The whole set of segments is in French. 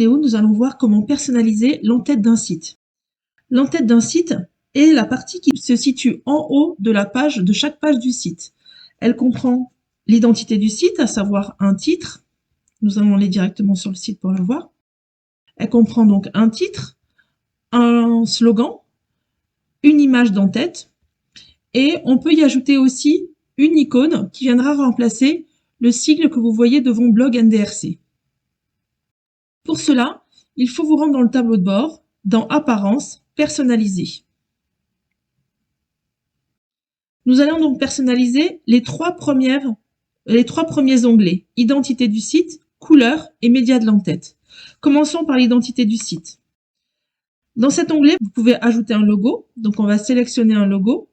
vidéo, nous allons voir comment personnaliser l'entête d'un site. L'entête d'un site est la partie qui se situe en haut de la page, de chaque page du site. Elle comprend l'identité du site, à savoir un titre. Nous allons aller directement sur le site pour le voir. Elle comprend donc un titre, un slogan, une image d'entête, et on peut y ajouter aussi une icône qui viendra remplacer le sigle que vous voyez devant blog NDRC. Pour cela, il faut vous rendre dans le tableau de bord, dans Apparence, Personnaliser. Nous allons donc personnaliser les trois premiers onglets, Identité du site, Couleur et Médias de l'entête. Commençons par l'identité du site. Dans cet onglet, vous pouvez ajouter un logo. Donc, on va sélectionner un logo.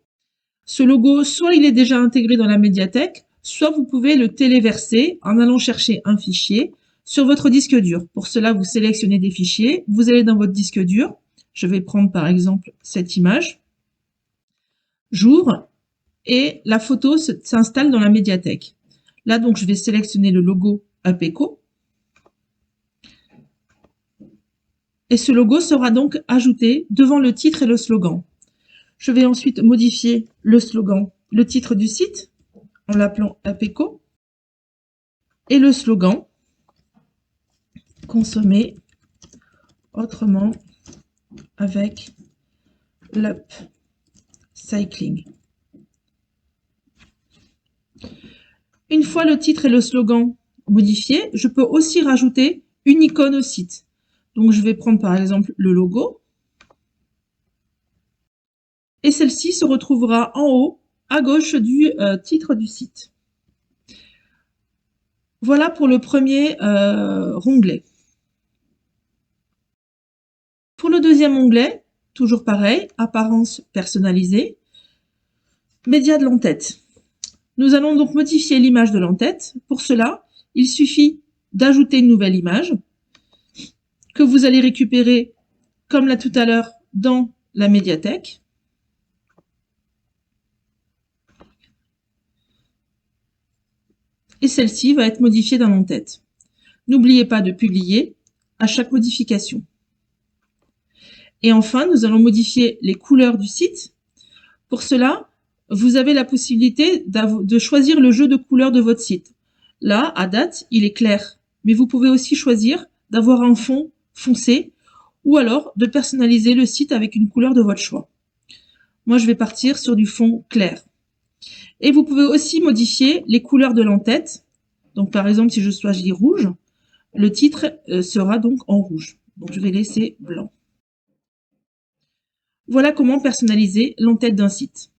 Ce logo, soit il est déjà intégré dans la médiathèque, soit vous pouvez le téléverser en allant chercher un fichier sur votre disque dur. Pour cela, vous sélectionnez des fichiers, vous allez dans votre disque dur. Je vais prendre par exemple cette image. J'ouvre et la photo s'installe dans la médiathèque. Là, donc, je vais sélectionner le logo APECO. Et ce logo sera donc ajouté devant le titre et le slogan. Je vais ensuite modifier le slogan, le titre du site, en l'appelant APECO, et le slogan, consommer autrement avec l'upcycling. Une fois le titre et le slogan modifiés, je peux aussi rajouter une icône au site. Donc je vais prendre par exemple le logo, et celle-ci se retrouvera en haut, à gauche du titre du site. Voilà pour le premier onglet. Pour le deuxième onglet, toujours pareil, Apparence personnalisée, Médias de l'entête. Nous allons donc modifier l'image de l'entête. Pour cela, il suffit d'ajouter une nouvelle image que vous allez récupérer, comme là tout à l'heure, dans la médiathèque. Et celle-ci va être modifiée dans l'entête. N'oubliez pas de publier à chaque modification. Et enfin, nous allons modifier les couleurs du site. Pour cela, vous avez la possibilité de choisir le jeu de couleurs de votre site. Là, à date, il est clair, mais vous pouvez aussi choisir d'avoir un fond foncé ou alors de personnaliser le site avec une couleur de votre choix. Moi, je vais partir sur du fond clair. Et vous pouvez aussi modifier les couleurs de l'entête. Donc, par exemple, si je choisis rouge, le titre sera donc en rouge. Donc, je vais laisser blanc. Voilà comment personnaliser l'entête d'un site.